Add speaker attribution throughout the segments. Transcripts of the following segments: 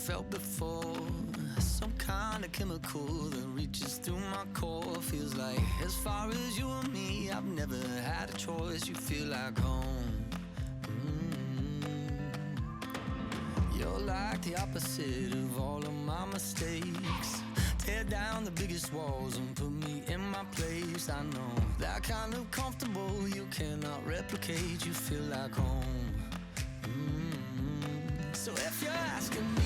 Speaker 1: felt before. Some kind of chemical that reaches through my core. Feels like as far as you and me, I've never had a choice. You feel like home. You're like the opposite of all of my mistakes. Tear down the biggest walls and put me in my place. I know that kind of comfortable you cannot replicate. You feel like home. So if you're asking me,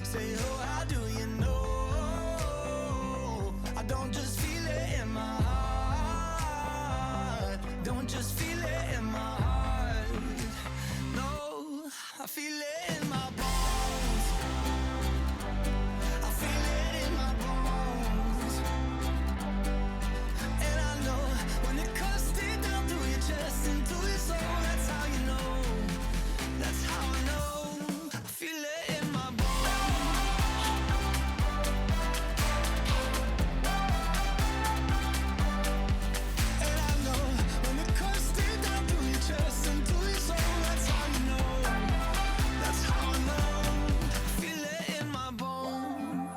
Speaker 1: say, oh, how do you know? I don't just feel it in my heart. Don't just feel it in my heart. No, I feel it in my bones. I feel it in my bones. And I know when it cuts deep down through your chest and through your soul, that's how you know. That's how I know. I feel it in my bones. And I know when it cuts deep down through your chest and through your soul, that's how you know. That's how I know. I feel it in my bones.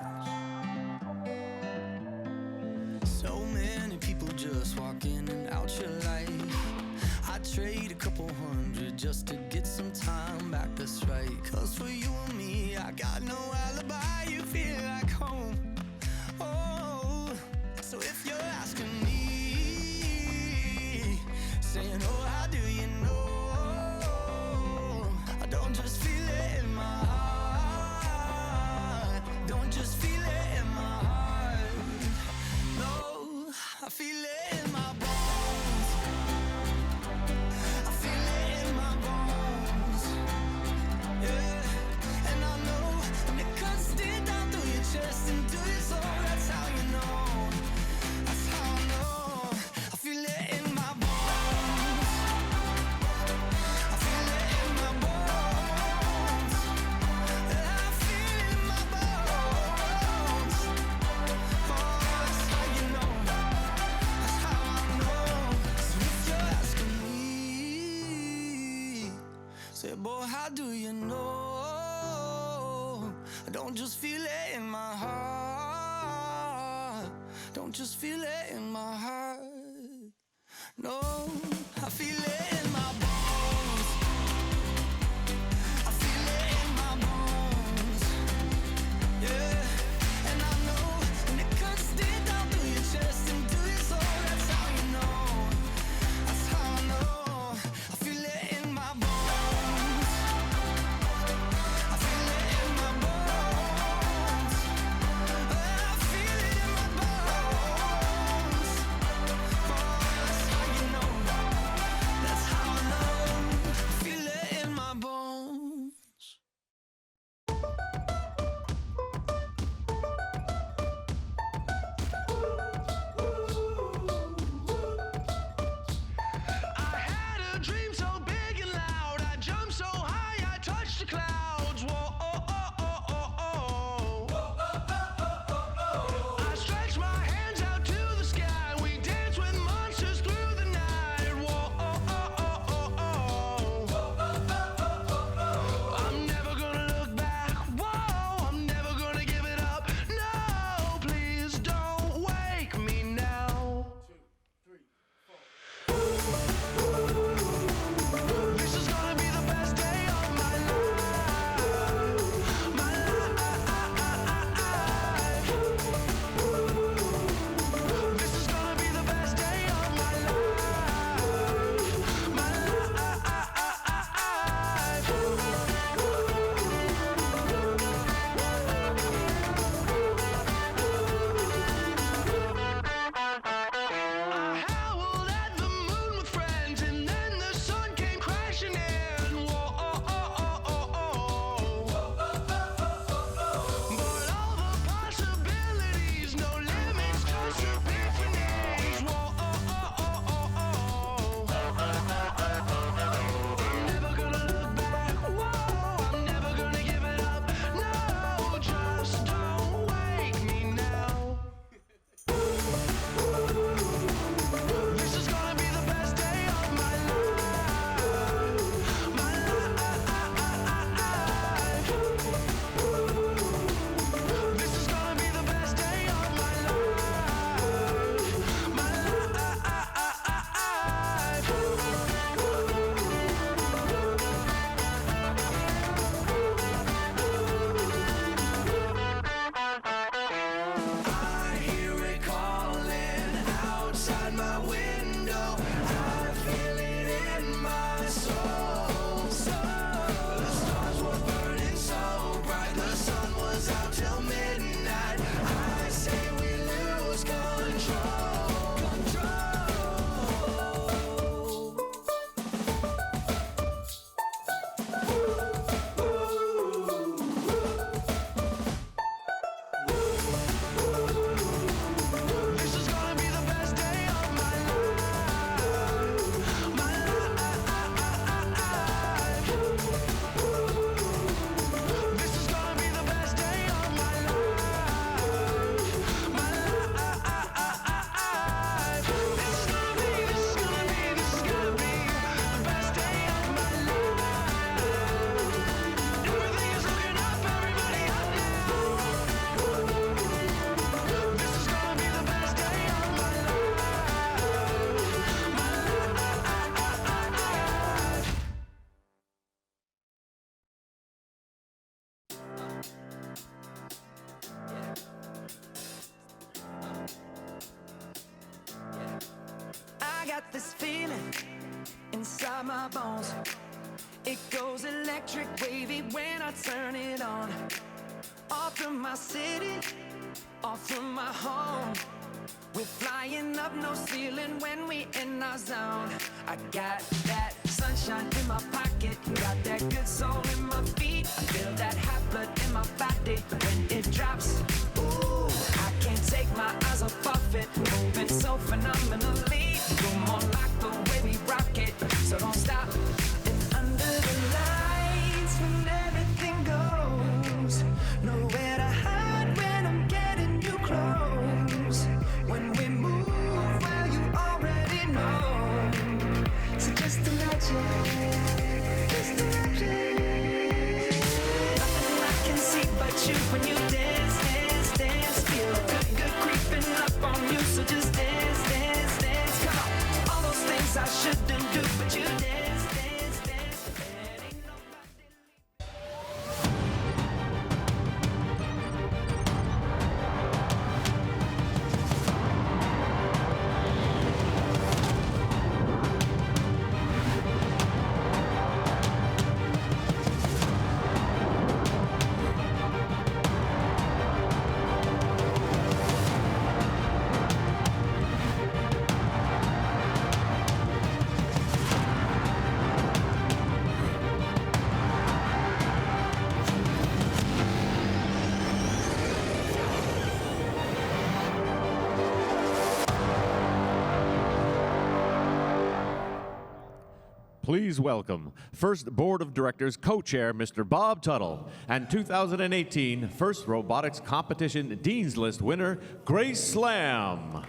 Speaker 1: So many people just walk in and out your life. I'd trade a couple hundred just to get some time back, that's right. Cause for you and me, I got no alibi. You feel like home. Oh, so if you're asking me, saying, oh, how do you know? I don't just feel it in my heart. Don't just feel it in my heart. No, I feel it in my bones. I feel it in my bones. Yeah, and I know when it cuts deep down through your chest and through your soul, that's how you know. That's how I know. I feel it in my bones. I feel it in my bones. I feel it in my bones. Oh, that's how you know. That's how I know. So if you're asking me, say, boy, how do you know? I don't just feel it in my heart. Don't just feel it in my heart. No, I feel it in my bones. I feel it in my bones. Yeah, and I know when it cuts deep down through your chest and through your soul, that's how you know. That's how I know. I feel it in my bones. I feel it in my bones. I feel it in my bones. Oh, that's how you know. That's how got this feeling inside my bones. It goes electric wavy when I turn it on. Off from my city, off from my home. We're flying up, no ceiling when we in our zone. I got that sunshine in my pocket, got that good soul in my feet. I feel that hot blood in my body when it drops. Ooh, I can't take my eyes off it, moving so phenomenally. Come on, like the way we rock it, so don't stop. And under the lights, when everything goes, nowhere to hide when I'm getting you close. When we move, well, you already know. So just imagine, just imagine. Nothing I can see but you when you dance, dance, dance. Feel good, good creeping up on you. So just dance, dance, dance. Come on, all those things I shouldn't do, but you dance, dance, dance. And ain't nobody.
Speaker 2: Please welcome First Board of Directors Co-Chair Mr. Bob Tuttle and 2018 First Robotics Competition Dean's List winner Grace Slam.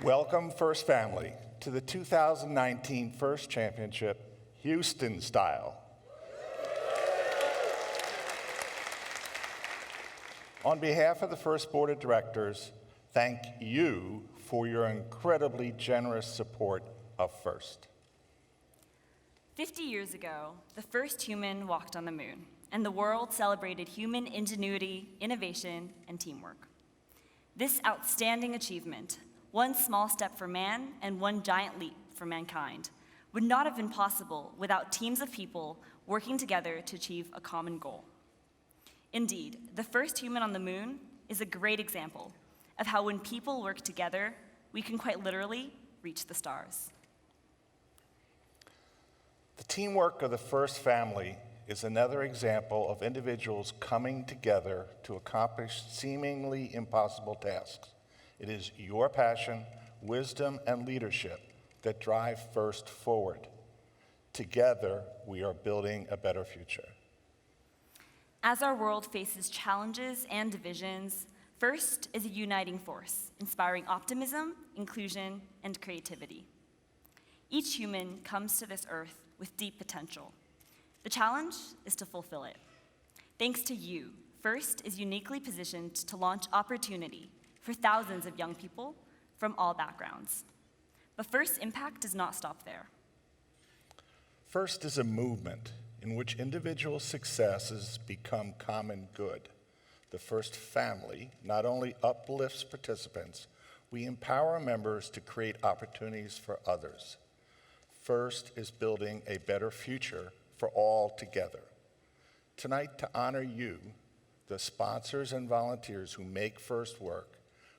Speaker 3: Welcome, First Family, to the 2019 First Championship, Houston style. On behalf of the First Board of Directors, thank you for your incredibly generous support of First.
Speaker 4: 50 years ago, the first human walked on the moon, and the world celebrated human ingenuity, innovation, and teamwork. This outstanding achievement, one small step for man and one giant leap for mankind, would not have been possible without teams of people working together to achieve a common goal. Indeed, the first human on the moon is a great example of how when people work together, we can quite literally reach the stars.
Speaker 3: The teamwork of the First Family is another example of individuals coming together to accomplish seemingly impossible tasks. It is your passion, wisdom, and leadership that drive First forward. Together, we are building a better future.
Speaker 4: As our world faces challenges and divisions, First is a uniting force, inspiring optimism, inclusion, and creativity. Each human comes to this earth with deep potential. The challenge is to fulfill it. Thanks to you, First is uniquely positioned to launch opportunity for thousands of young people from all backgrounds. But First's impact does not stop there.
Speaker 3: First is a movement in which individual successes become common good. The First Family not only uplifts participants, we empower members to create opportunities for others. First is building a better future for all together. Tonight, to honor you, the sponsors and volunteers who make First work,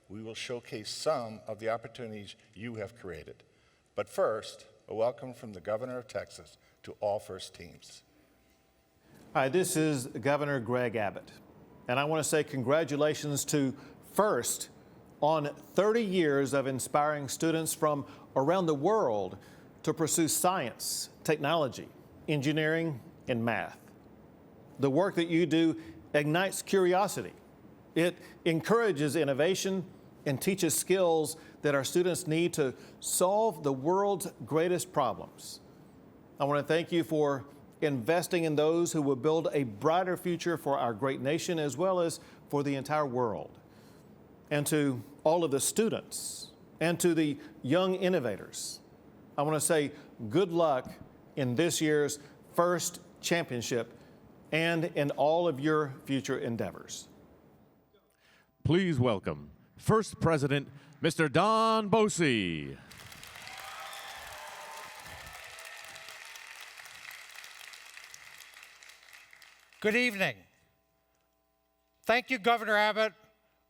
Speaker 3: we will showcase some of the opportunities you have created. But first, a welcome from the Governor of Texas to all First teams.
Speaker 5: Hi, this is Governor Greg Abbott, and I want to say congratulations to First on 30 years of inspiring students from around the world to pursue science, technology, engineering, and math. The work that you do ignites curiosity. It encourages innovation and teaches skills that our students need to solve the world's greatest problems. I want to thank you for investing in those who will build a brighter future for our great nation as well as for the entire world. And to all of the students and to the young innovators, I want to say good luck in this year's First Championship and in all of your future endeavors.
Speaker 2: please welcome First President, Mr. Don Bosey.
Speaker 6: Good evening. Thank you, Governor Abbott,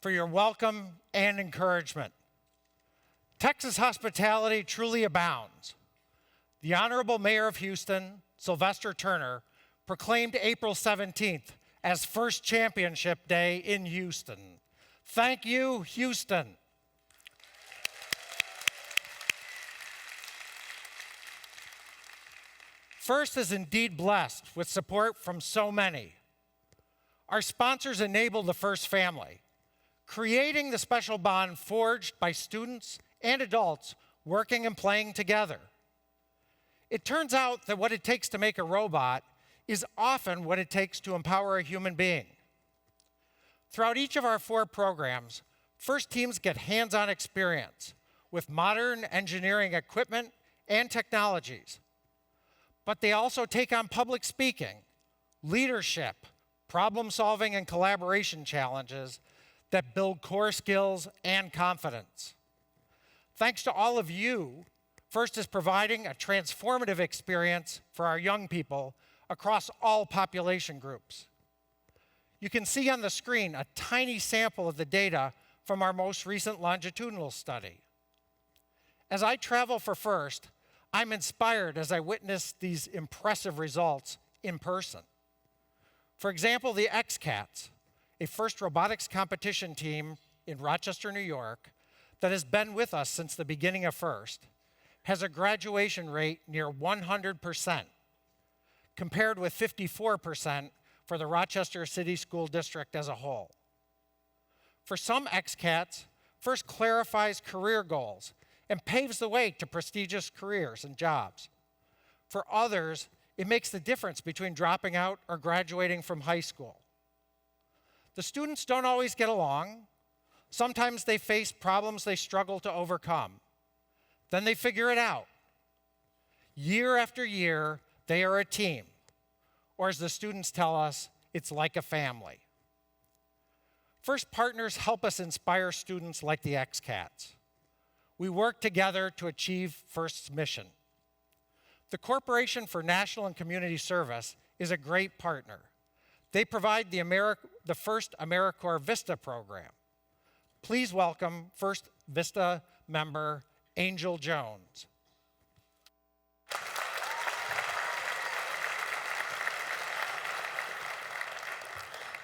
Speaker 6: for your welcome and encouragement. Texas hospitality truly abounds. The Honorable Mayor of Houston, Sylvester Turner, proclaimed April 17th as First Championship Day in Houston. Thank you, Houston. First is indeed blessed with support from so many. Our sponsors enable the First family, creating the special bond forged by students and adults working and playing together. It turns out that what it takes to make a robot is often what it takes to empower a human being. Throughout each of our 4 programs, First teams get hands-on experience with modern engineering equipment and technologies. But they also take on public speaking, leadership, problem solving, and collaboration challenges that build core skills and confidence. Thanks to all of you, First is providing a transformative experience for our young people across all population groups. You can see on the screen a tiny sample of the data from our most recent longitudinal study. As I travel for First, I'm inspired as I witness these impressive results in person. For example, the XCats, a First robotics competition team in Rochester, New York, that has been with us since the beginning of First, has a graduation rate near 100%, compared with 54% for the Rochester City School District as a whole. For some XCats, First clarifies career goals and paves the way to prestigious careers and jobs. For others, it makes the difference between dropping out or graduating from high school. The students don't always get along. Sometimes they face problems they struggle to overcome. Then they figure it out. Year after year, they are a team. Or as the students tell us, it's like a family. First partners help us inspire students like the XCats. We work together to achieve First's mission. The Corporation for National and Community Service is a great partner. They provide the First AmeriCorps Vista program. Please welcome First Vista member Angel Jones.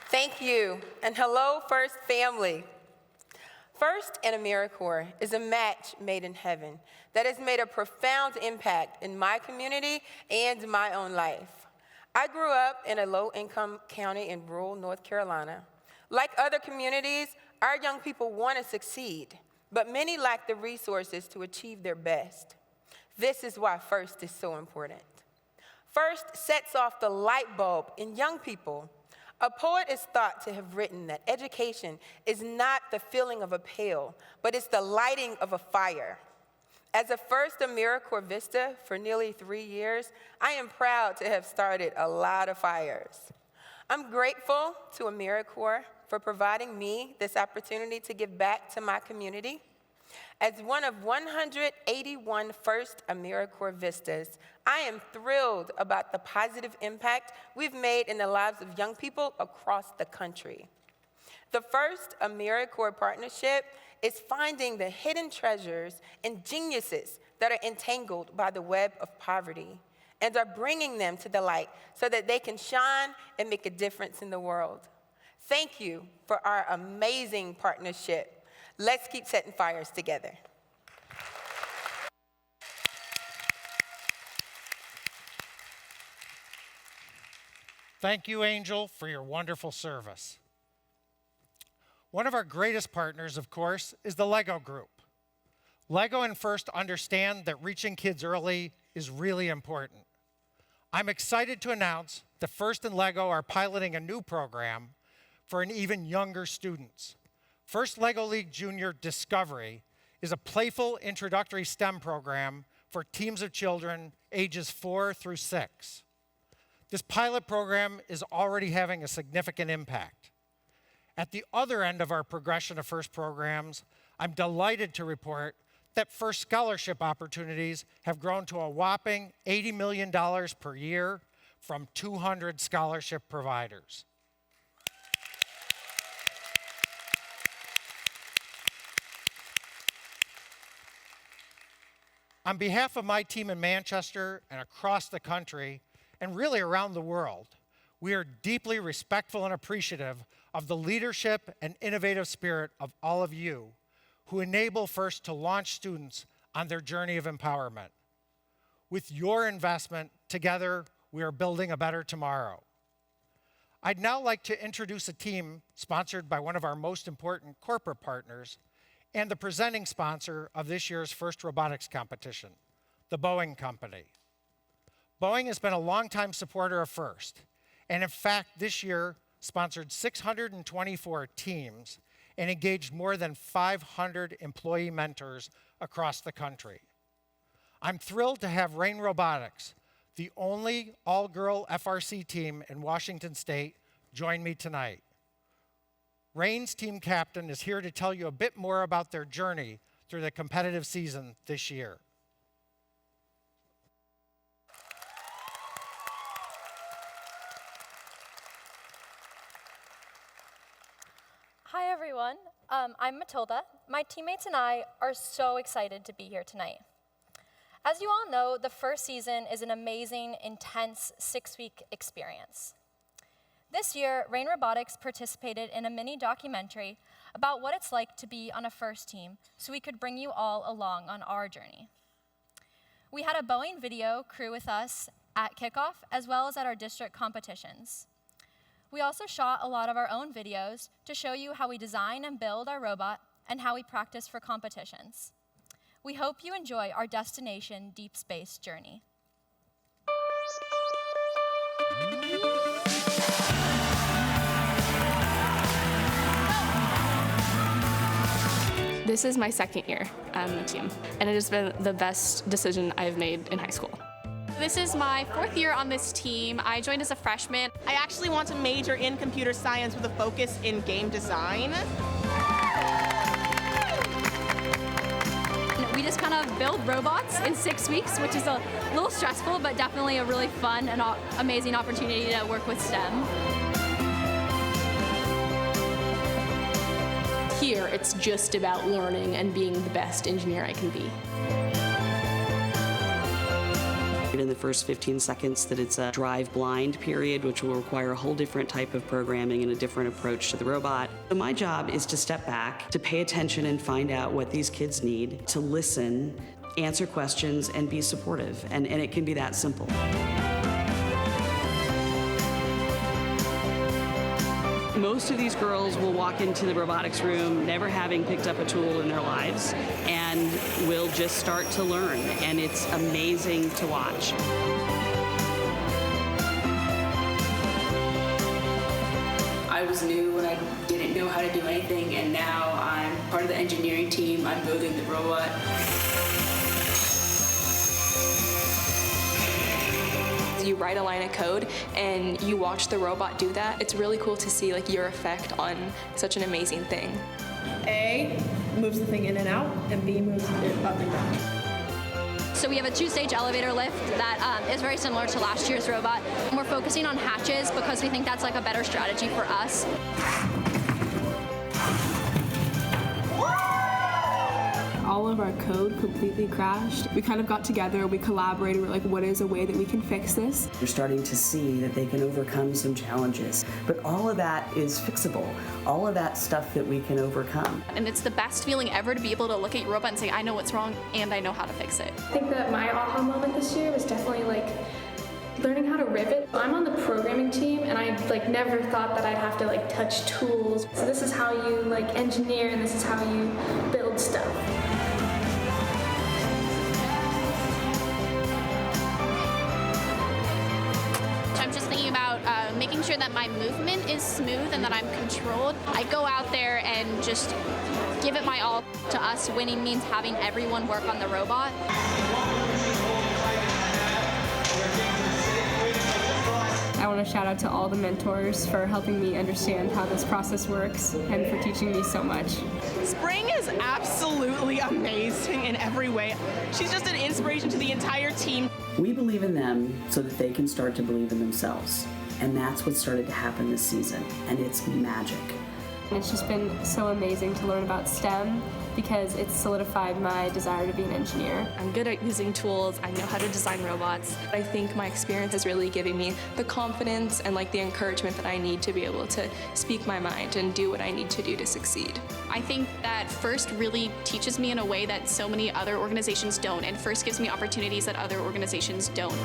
Speaker 7: Thank you, and hello, First family. First and AmeriCorps is a match made in heaven that has made a profound impact in my community and my own life. I grew up in a low-income county in rural North Carolina. Like other communities, our young people want to succeed, but many lack the resources to achieve their best. This is why First is so important. First sets off the light bulb in young people. A poet is thought to have written that education is not the filling of a pail, but it's the lighting of a fire. As a First AmeriCorps Vista for nearly 3 years, I am proud to have started a lot of fires. I'm grateful to AmeriCorps for providing me this opportunity to give back to my community. As one of 181 First AmeriCorps Vistas, I am thrilled about the positive impact we've made in the lives of young people across the country. The First AmeriCorps partnership is finding the hidden treasures and geniuses that are entangled by the web of poverty and are bringing them to the light so that they can shine and make a difference in the world. Thank you for our amazing partnership. Let's keep setting fires together.
Speaker 6: Thank you, Angel, for your wonderful service. One of our greatest partners, of course, is the LEGO Group. LEGO and First understand that reaching kids early is really important. I'm excited to announce that First and LEGO are piloting a new program for an even younger students. First LEGO League Junior Discovery is a playful introductory STEM program for teams of children ages 4 through 6. This pilot program is already having a significant impact. At the other end of our progression of FIRST programs, I'm delighted to report that FIRST scholarship opportunities have grown to a whopping $80 million per year from 200 scholarship providers. On behalf of my team in Manchester and across the country, and really around the world, we are deeply respectful and appreciative of the leadership and innovative spirit of all of you who enable FIRST to launch students on their journey of empowerment. With your investment, together, we are building a better tomorrow. I'd now like to introduce a team sponsored by one of our most important corporate partners and the presenting sponsor of this year's FIRST Robotics competition, the Boeing Company. Boeing has been a longtime supporter of FIRST, and in fact, this year sponsored 624 teams and engaged more than 500 employee mentors across the country. I'm thrilled to have Rain Robotics, the only all-girl FRC team in Washington State, join me tonight. Rain's team captain is here to tell you a bit more about their journey through the competitive season this year.
Speaker 8: Hi everyone, I'm Matilda. My teammates and I are so excited to be here tonight. As you all know, the first season is an amazing, intense 6-week experience. This year, Rain Robotics participated in a mini documentary about what it's like to be on a FIRST team so we could bring you all along on our journey. We had a Boeing video crew with us at kickoff as well as at our district competitions. We also shot a lot of our own videos to show you how we design and build our robot and how we practice for competitions. We hope you enjoy our destination deep space journey.
Speaker 9: This is my second year on the team, and it has been the best decision I've made in high school.
Speaker 10: This is my 4th year on this team. I joined as a freshman. I actually want to major in computer science with a focus in game design.
Speaker 9: We just kind of build robots in 6 weeks, which is a little stressful, but definitely a really fun and amazing opportunity to work with STEM.
Speaker 11: Here, it's just about learning and being the best engineer I can be.
Speaker 12: In the first 15 seconds that it's a drive blind period, which will require a whole different type of programming and a different approach to the robot. So my job is to step back, to pay attention and find out what these kids need, to listen, answer questions, and be supportive. And it can be that simple. Most of these girls will walk into the robotics room never having picked up a tool in their lives and will just start to learn, and it's amazing to watch.
Speaker 11: I was new and I didn't know how to do anything, and now I'm part of the engineering team. I'm building the robot.
Speaker 10: You write a line of code and you watch the robot do that. It's really cool to see like your effect on such an amazing thing.
Speaker 13: A moves the thing in and out, and B moves it up and down.
Speaker 9: So we have a 2-stage elevator lift that is very similar to last year's robot. And we're focusing on hatches because we think that's like a better strategy for us.
Speaker 13: All of our code completely crashed. We kind of got together, we collaborated, we're like, what is a way that we can fix this?
Speaker 12: You're starting to see that they can overcome some challenges, but all of that is fixable. All of that stuff that we can overcome.
Speaker 10: And it's the best feeling ever to be able to look at your robot and say, I know what's wrong and I know how to fix it.
Speaker 13: I think that my aha moment this year was definitely like learning how to rivet. I'm on the programming team, and I like never thought that I'd have to like touch tools. So this is how you like engineer, and this is how you build stuff.
Speaker 10: I'm just thinking about making sure that my movement is smooth and that I'm controlled. I go out there and just give it my all. To us, winning means having everyone work on the robot.
Speaker 13: I I want to shout out to all the mentors for helping me understand how this process works and for teaching me so much.
Speaker 14: Spring is absolutely amazing in every way. She's just an inspiration to the entire team.
Speaker 12: We believe in them so that they can start to believe in themselves. And that's what started to happen this season, and it's magic.
Speaker 13: It's just been so amazing to learn about STEM because it's solidified my desire to be an engineer.
Speaker 15: I'm good at using tools. I know how to design robots. I think my experience is really giving me the confidence and the encouragement that I need to be able to speak my mind and do what I need to do to succeed.
Speaker 10: I think that FIRST really teaches me in a way that so many other organizations don't, and FIRST gives me opportunities that other organizations don't.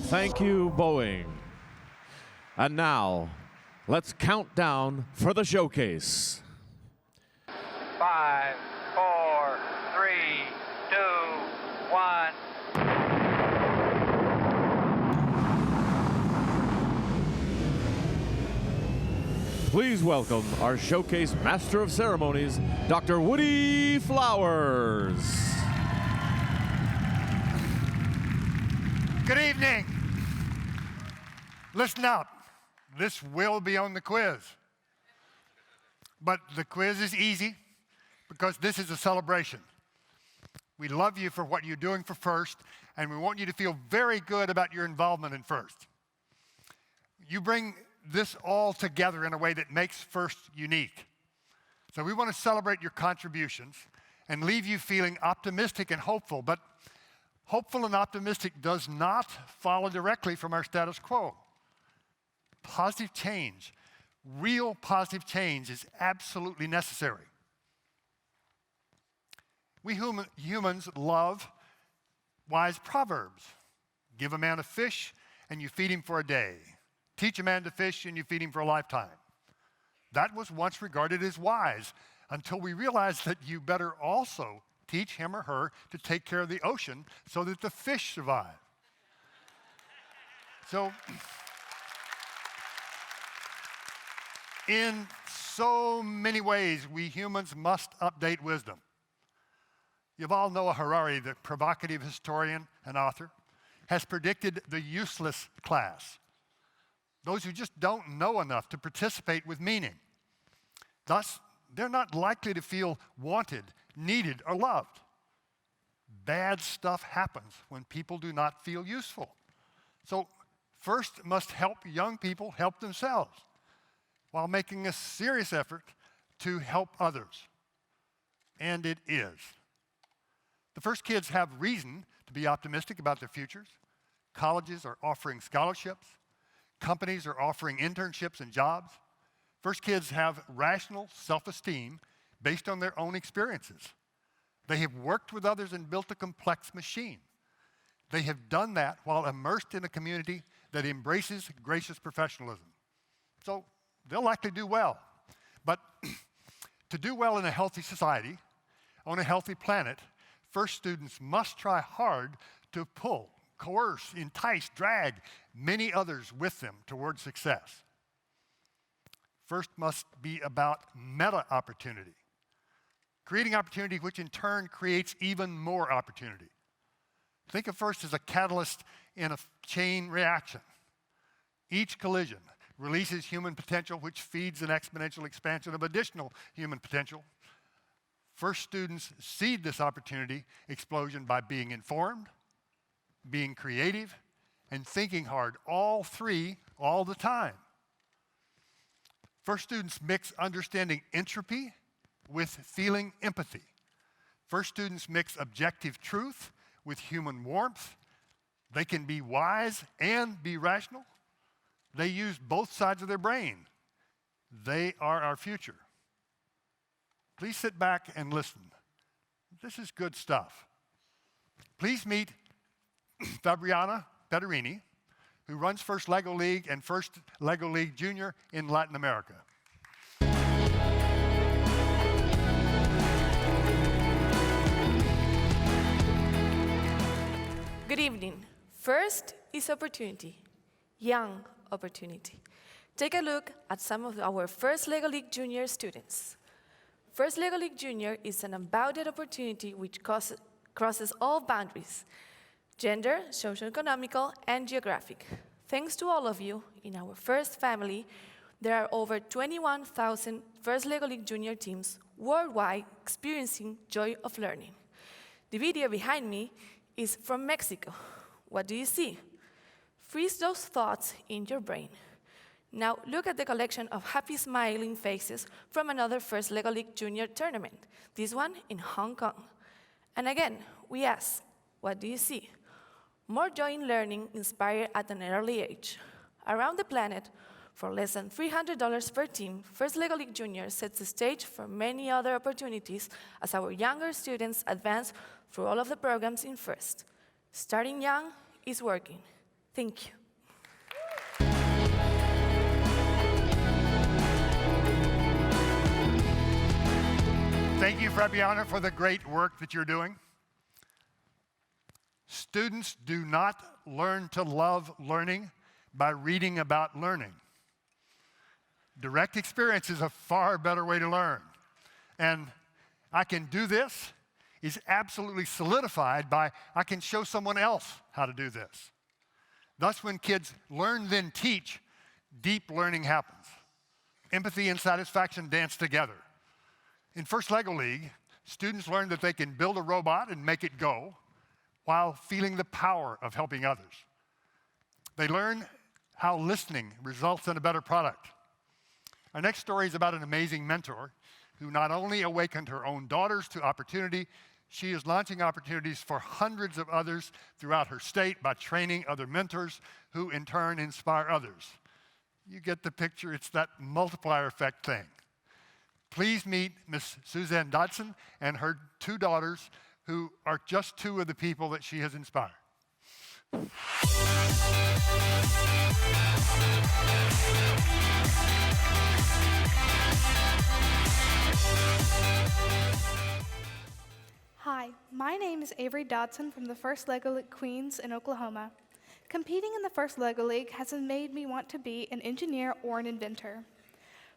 Speaker 2: Thank you, Boeing. And now, let's count down for the showcase.
Speaker 16: 5, 4, 3, 2, 1.
Speaker 2: Please welcome our showcase Master of Ceremonies, Dr. Woody Flowers.
Speaker 17: Good evening. Listen up. This will be on the quiz. But the quiz is easy because this is a celebration. We love you for what you're doing for FIRST, and we want you to feel very good about your involvement in FIRST. You bring this all together in a way that makes FIRST unique. So we want to celebrate your contributions and leave you feeling optimistic and hopeful, but hopeful and optimistic does not follow directly from our status quo. Positive change, real positive change is absolutely necessary. We humans love wise proverbs. Give a man a fish and you feed him for a day. Teach a man to fish and you feed him for a lifetime. That was once regarded as wise until we realized that you better also teach him or her to take care of the ocean so that the fish survive. So, in so many ways, we humans must update wisdom. You all know Harari, the provocative historian and author, has predicted the useless class, those who just don't know enough to participate with meaning. Thus, they're not likely to feel wanted, needed, or loved. Bad stuff happens when people do not feel useful. So, FIRST must help young people help themselves while making a serious effort to help others. And it is. The FIRST kids have reason to be optimistic about their futures. Colleges are offering scholarships. Companies are offering internships and jobs. FIRST kids have rational self-esteem based on their own experiences. They have worked with others and built a complex machine. They have done that while immersed in a community that embraces gracious professionalism. So they'll likely do well. But to do well in a healthy society, on a healthy planet, FIRST students must try hard to pull, coerce, entice, drag many others with them towards success. FIRST must be about meta opportunity, creating opportunity which in turn creates even more opportunity. Think of FIRST as a catalyst in a chain reaction. Each collision releases human potential, which feeds an exponential expansion of additional human potential. FIRST students seed this opportunity explosion by being informed, being creative, and thinking hard, all three, all the time. FIRST students mix understanding entropy with feeling empathy. FIRST students mix objective truth with human warmth. They can be wise and be rational. They use both sides of their brain. They are our future. Please sit back and listen. This is good stuff. Please meet Fabriana Pederini, who runs FIRST LEGO League and FIRST LEGO League Junior in Latin America.
Speaker 18: Good evening. FIRST is opportunity, young opportunity. Take a look at some of our First LEGO League Junior students. First LEGO League Junior is an unbounded opportunity which crosses all boundaries: gender, socioeconomical, and geographic. Thanks to all of you in our first family, there are over 21,000 First LEGO League Junior teams worldwide experiencing joy of learning. The video behind me is from Mexico. What do you see? Freeze those thoughts in your brain. Now look at the collection of happy smiling faces from another First LEGO League Junior tournament, this one in Hong Kong. And again, we ask, what do you see? More joy in learning inspired at an early age. Around the planet, for less than $300 per team, First LEGO League Junior sets the stage for many other opportunities as our younger students advance through all of the programs in First. Starting young is working. Thank you.
Speaker 17: Thank you, Fabiana, for the great work that you're doing. Students do not learn to love learning by reading about learning. Direct experience is a far better way to learn. And I can do this is absolutely solidified by I can show someone else how to do this. Thus, when kids learn, then teach, deep learning happens. Empathy and satisfaction dance together. In First LEGO League, students learn that they can build a robot and make it go while feeling the power of helping others. They learn how listening results in a better product. Our next story is about an amazing mentor who not only awakened her own daughters to opportunity, she is launching opportunities for hundreds of others throughout her state by training other mentors who in turn inspire others. You get the picture, it's that multiplier effect thing. Please meet Miss Suzanne Dodson and her two daughters, who are just two of the people that she has inspired.
Speaker 19: Hi, my name is Avery Dodson from the First LEGO League Queens in Oklahoma. Competing in the First LEGO League has made me want to be an engineer or an inventor.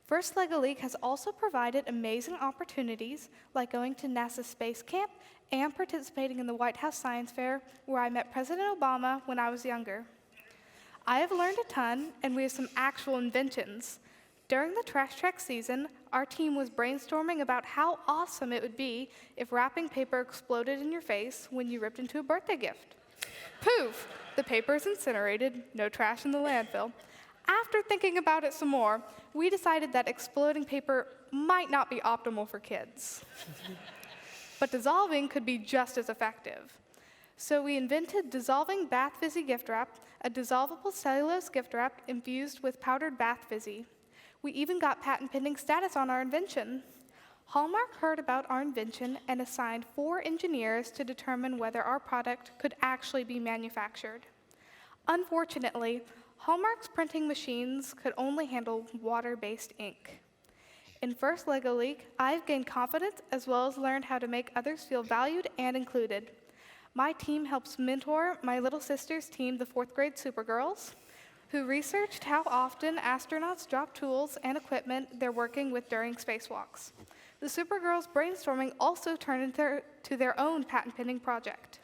Speaker 19: First LEGO League has also provided amazing opportunities like going to NASA Space Camp and participating in the White House Science Fair, where I met President Obama when I was younger. I have learned a ton, and we have some actual inventions. During the Trash Track season, our team was brainstorming about how awesome it would be if wrapping paper exploded in your face when you ripped into a birthday gift. Poof! The paper is incinerated, no trash in the landfill. After thinking about it some more, we decided that exploding paper might not be optimal for kids. But dissolving could be just as effective. So we invented dissolving Bath Fizzy gift wrap, a dissolvable cellulose gift wrap infused with powdered Bath Fizzy. We even got patent pending status on our invention. Hallmark heard about our invention and assigned 4 engineers to determine whether our product could actually be manufactured. Unfortunately, Hallmark's printing machines could only handle water-based ink. In First LEGO League, I've gained confidence as well as learned how to make others feel valued and included. My team helps mentor my little sister's team, the 4th grade Supergirls, who researched how often astronauts drop tools and equipment they're working with during spacewalks. The Supergirls' brainstorming also turned into their own patent-pending project.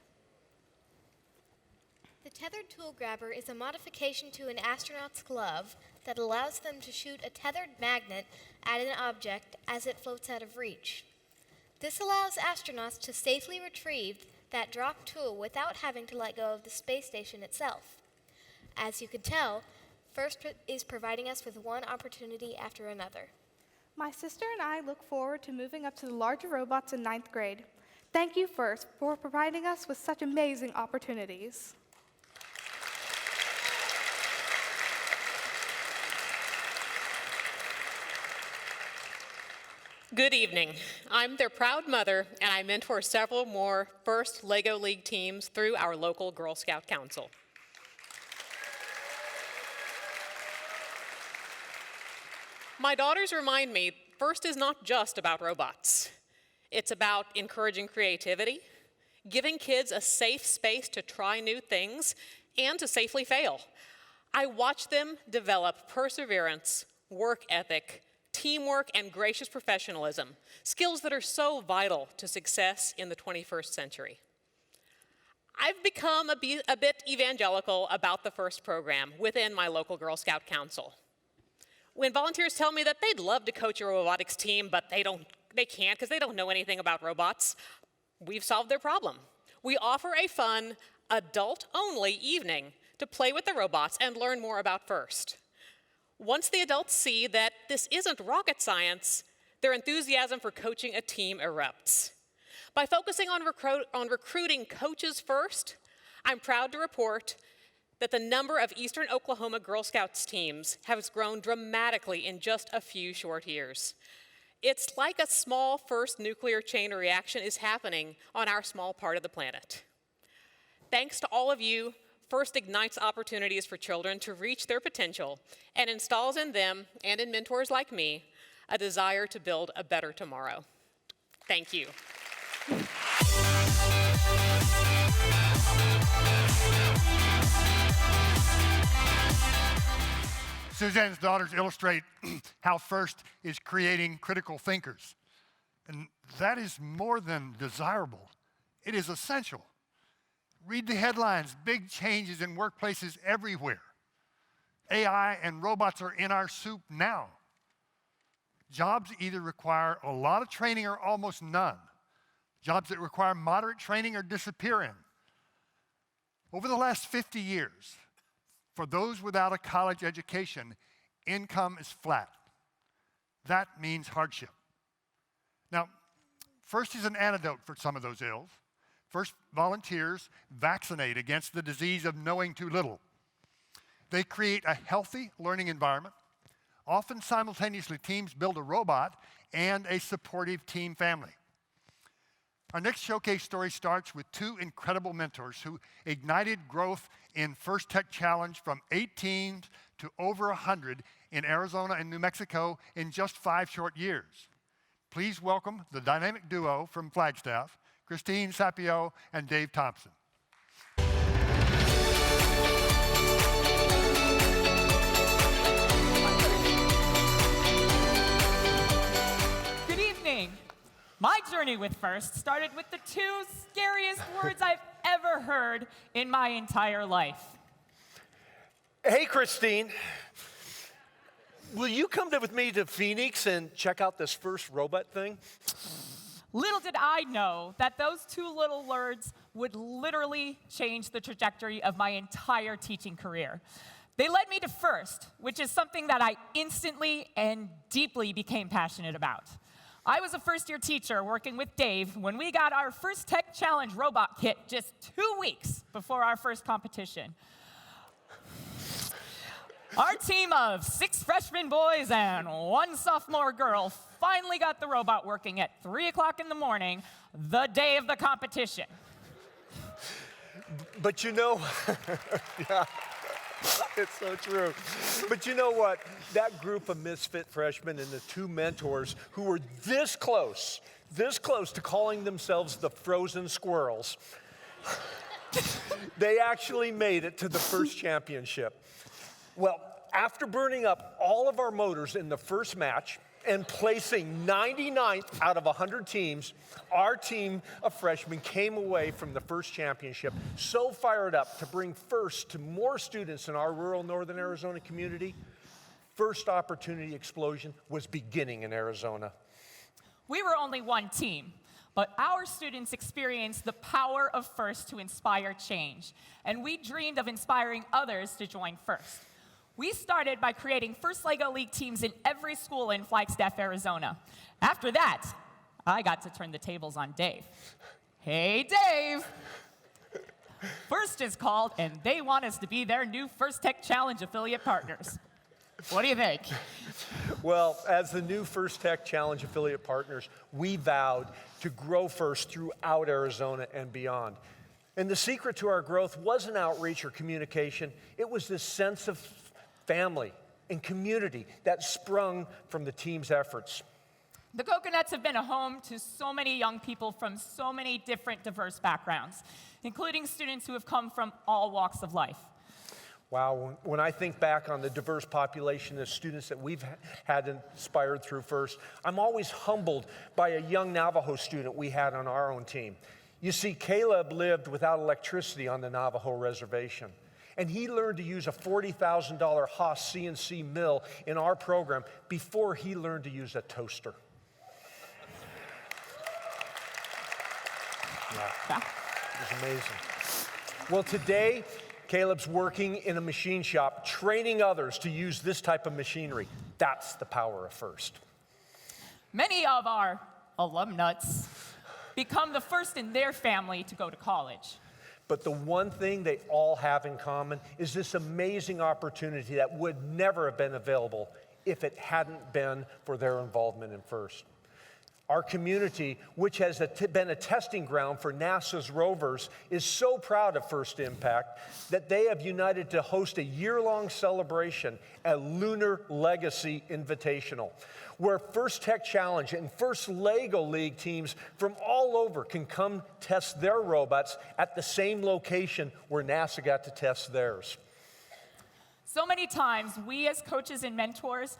Speaker 20: The tethered tool grabber is a modification to an astronaut's glove that allows them to shoot a tethered magnet at an object as it floats out of reach. This allows astronauts to safely retrieve that dropped tool without having to let go of the space station itself. As you can tell, First is providing us with one opportunity after another.
Speaker 19: My sister and I look forward to moving up to the larger robots in 9th grade. Thank you, First, for providing us with such amazing opportunities.
Speaker 21: Good evening. I'm their proud mother, and I mentor several more First LEGO League teams through our local Girl Scout Council. My daughters remind me First is not just about robots. It's about encouraging creativity, giving kids a safe space to try new things, and to safely fail. I watched them develop perseverance, work ethic, teamwork, and gracious professionalism, skills that are so vital to success in the 21st century. I've become a bit evangelical about the FIRST program within my local Girl Scout Council. When volunteers tell me that they'd love to coach a robotics team, but they can't because they don't know anything about robots, we've solved their problem. We offer a fun, adult-only evening to play with the robots and learn more about FIRST. Once the adults see that this isn't rocket science, their enthusiasm for coaching a team erupts. By focusing on recruiting coaches first, I'm proud to report that the number of Eastern Oklahoma Girl Scouts teams has grown dramatically in just a few short years. It's like a small first nuclear chain reaction is happening on our small part of the planet. Thanks to all of you, FIRST ignites opportunities for children to reach their potential and installs in them, and in mentors like me, a desire to build a better tomorrow. Thank you.
Speaker 17: Suzanne's daughters illustrate how FIRST is creating critical thinkers. And that is more than desirable. It is essential. Read the headlines, big changes in workplaces everywhere. AI and robots are in our soup now. Jobs either require a lot of training or almost none. Jobs that require moderate training are disappearing. Over the last 50 years, for those without a college education, income is flat. That means hardship. Now, FIRST is an antidote for some of those ills. FIRST volunteers vaccinate against the disease of knowing too little. They create a healthy learning environment. Often simultaneously, teams build a robot and a supportive team family. Our next showcase story starts with two incredible mentors who ignited growth in FIRST Tech Challenge from 8 teams to over 100 in Arizona and New Mexico in just 5 short years. Please welcome the dynamic duo from Flagstaff, Christine Sapio and Dave Thompson.
Speaker 1: Good evening. My journey with FIRST started with the 2 scariest words I've ever heard in my entire life.
Speaker 22: Hey, Christine. Will you come with me to Phoenix and check out this FIRST robot thing?
Speaker 1: Little did I know that those 2 little words would literally change the trajectory of my entire teaching career. They led me to FIRST, which is something that I instantly and deeply became passionate about. I was a first-year teacher working with Dave when we got our FIRST Tech Challenge robot kit just 2 weeks before our first competition. Our team of 6 freshman boys and 1 sophomore girl finally got the robot working at 3 o'clock in the morning, the day of the competition.
Speaker 22: But you know, yeah, it's so true. But you know what? That group of misfit freshmen and the 2 mentors who were this close to calling themselves the Frozen Squirrels, they actually made it to the FIRST championship. Well, after burning up all of our motors in the first match and placing 99th out of 100 teams, our team of freshmen came away from the FIRST championship so fired up to bring FIRST to more students in our rural northern Arizona community. FIRST opportunity explosion was beginning in Arizona.
Speaker 1: We were only 1 team, but our students experienced the power of FIRST to inspire change, and we dreamed of inspiring others to join FIRST. We started by creating FIRST LEGO League teams in every school in Flagstaff, Arizona. After that, I got to turn the tables on Dave. Hey, Dave! FIRST is called, and they want us to be their new FIRST Tech Challenge affiliate partners. What do you think?
Speaker 22: Well, as the new FIRST Tech Challenge affiliate partners, we vowed to grow FIRST throughout Arizona and beyond. And the secret to our growth wasn't outreach or communication. It was this sense of family and community that sprung from the team's efforts.
Speaker 1: The Coconuts have been a home to so many young people from so many different diverse backgrounds, including students who have come from all walks of life.
Speaker 22: Wow, when I think back on the diverse population of students that we've had inspired through FIRST, I'm always humbled by a young Navajo student we had on our own team. You see, Caleb lived without electricity on the Navajo reservation, and he learned to use a $40,000 Haas CNC mill in our program before he learned to use a toaster. Yeah, it was amazing. Well, today, Caleb's working in a machine shop, training others to use this type of machinery. That's the power of FIRST.
Speaker 1: Many of our alumnuts become the first in their family to go to college.
Speaker 22: But the one thing they all have in common is this amazing opportunity that would never have been available if it hadn't been for their involvement in FIRST. Our community, which has been a testing ground for NASA's rovers, is so proud of FIRST Impact that they have united to host a year-long celebration, a Lunar Legacy Invitational, where FIRST Tech Challenge and FIRST LEGO League teams from all over can come test their robots at the same location where NASA got to test theirs.
Speaker 1: So many times, we as coaches and mentors,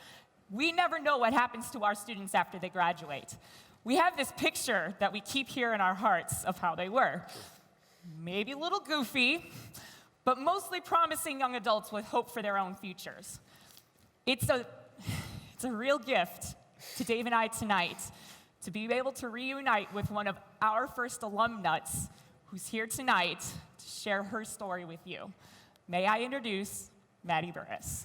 Speaker 1: we never know what happens to our students after they graduate. We have this picture that we keep here in our hearts of how they were. Maybe a little goofy, but mostly promising young adults with hope for their own futures. It's a real gift to Dave and I tonight to be able to reunite with one of our FIRST alumnuts who's here tonight to share her story with you. May I introduce Maddie Burris.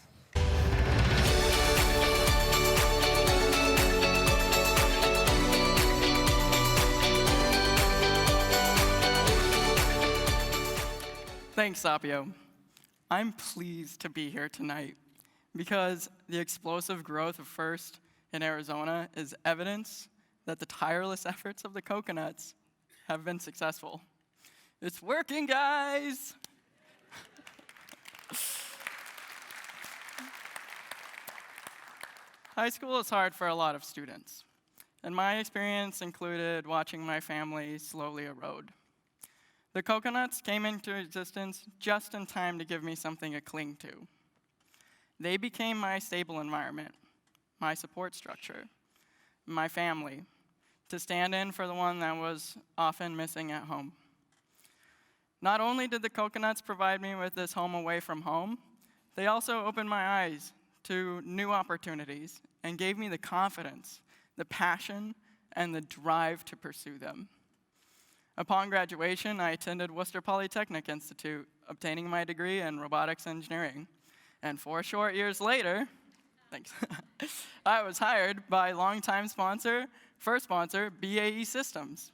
Speaker 3: Thanks, Sapio. I'm pleased to be here tonight because the explosive growth of FIRST in Arizona is evidence that the tireless efforts of the coconuts have been successful. It's working, guys! High school is hard for a lot of students, and my experience included watching my family slowly erode. The coconuts came into existence just in time to give me something to cling to. They became my stable environment, my support structure, my family, to stand in for the one that was often missing at home. Not only did the coconuts provide me with this home away from home, they also opened my eyes to new opportunities and gave me the confidence, the passion, and the drive to pursue them. Upon graduation, I attended Worcester Polytechnic Institute, obtaining my degree in robotics engineering. And 4 short years later, thanks, I was hired by longtime sponsor, first sponsor, BAE Systems.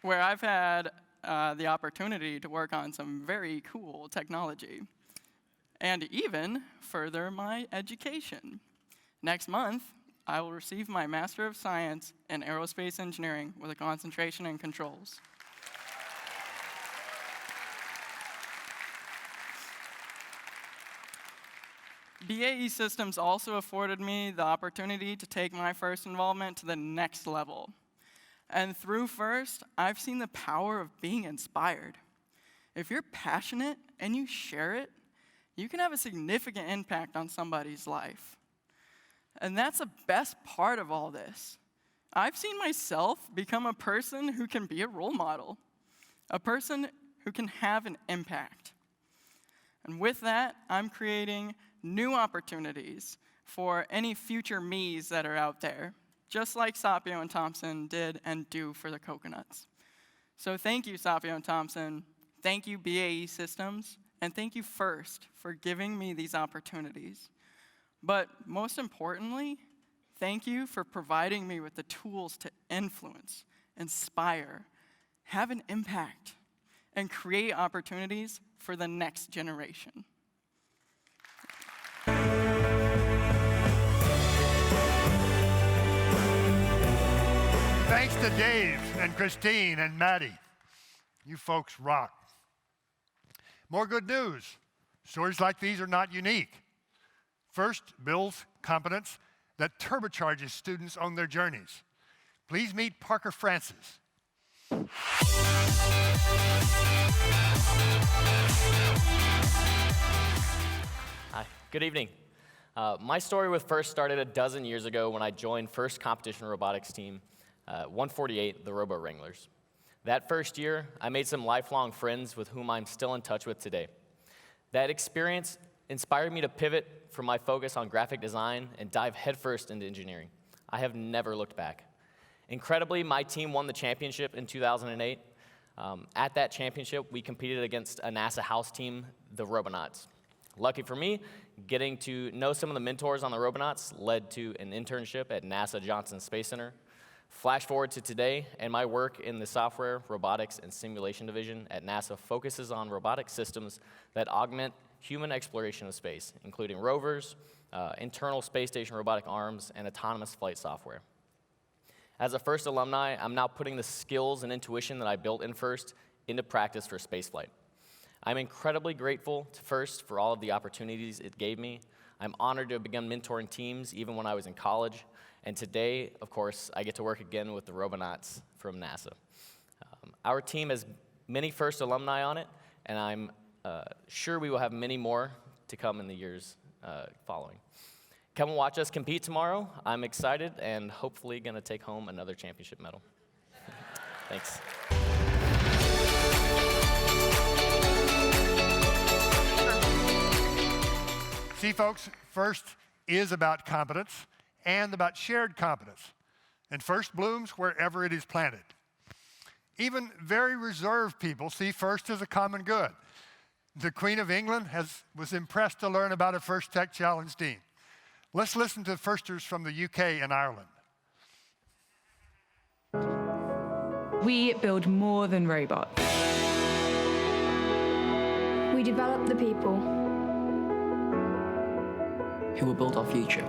Speaker 3: Where I've had the opportunity to work on some very cool technology and even further my education. Next month, I will receive my Master of Science in Aerospace Engineering with a concentration in controls. BAE Systems also afforded me the opportunity to take my FIRST involvement to the next level. And through FIRST, I've seen the power of being inspired. If you're passionate and you share it, you can have a significant impact on somebody's life. And that's the best part of all this. I've seen myself become a person who can be a role model, a person who can have an impact. And with that, I'm creating new opportunities for any future me's that are out there, just like Sapio and Thompson did and do for the coconuts. So thank you, Sapio and Thompson. Thank you, BAE Systems. And thank you, FIRST, for giving me these opportunities. But most importantly, thank you for providing me with the tools to influence, inspire, have an impact, and create opportunities for the next generation.
Speaker 17: Thanks to Dave and Christine and Maddie. You folks rock. More good news. Stories like these are not unique. FIRST builds competence that turbocharges students on their journeys. Please meet Parker Francis.
Speaker 4: Hi, good evening. My story with FIRST started a dozen years ago when I joined FIRST competition robotics team, 148, the Robo Wranglers. That first year, I made some lifelong friends with whom I'm still in touch with today. That experience inspired me to pivot from my focus on graphic design and dive headfirst into engineering. I have never looked back. Incredibly, my team won the championship in 2008. At that championship, we competed against a NASA house team, the Robonauts. Lucky for me, getting to know some of the mentors on the Robonauts led to an internship at NASA Johnson Space Center. Flash forward to today, and my work in the software, robotics, and simulation division at NASA focuses on robotic systems that augment human exploration of space, including rovers, internal space station robotic arms, and autonomous flight software. As a FIRST alumni, I'm now putting the skills and intuition that I built in FIRST into practice for spaceflight. I'm incredibly grateful to FIRST for all of the opportunities it gave me. I'm honored to have begun mentoring teams even when I was in college. And today, of course, I get to work again with the Robonauts from NASA. Our team has many FIRST alumni on it, and I'm sure we will have many more to come in the years following. Come and watch us compete tomorrow. I'm excited and hopefully going to take home another championship medal. Thanks.
Speaker 17: See, folks, FIRST is about competence and about shared competence. And FIRST blooms wherever it is planted. Even very reserved people see FIRST as a common good. The Queen of England was impressed to learn about a FIRST Tech Challenge team. Let's listen to FIRSTers from the UK and Ireland.
Speaker 5: We build more than robots.
Speaker 23: We develop the people
Speaker 24: who will build our future.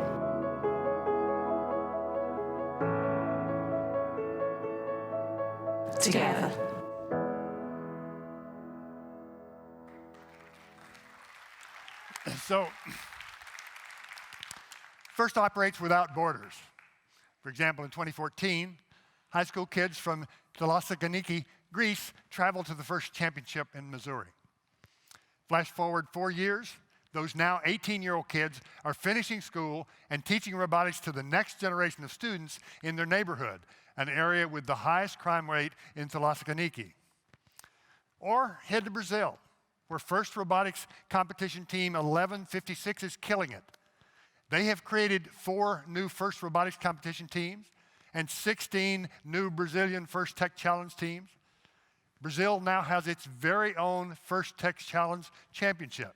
Speaker 23: together.
Speaker 17: So, FIRST operates without borders. For example, in 2014, high school kids from Thessaloniki, Greece, traveled to the FIRST championship in Missouri. Flash forward 4 years, those now 18-year-old kids are finishing school and teaching robotics to the next generation of students in their neighborhood, an area with the highest crime rate in Thessaloniki. Or head to Brazil, where FIRST robotics competition team 1156 is killing it. They have created 4 new FIRST robotics competition teams and 16 new Brazilian FIRST Tech Challenge teams. Brazil now has its very own FIRST Tech Challenge championship.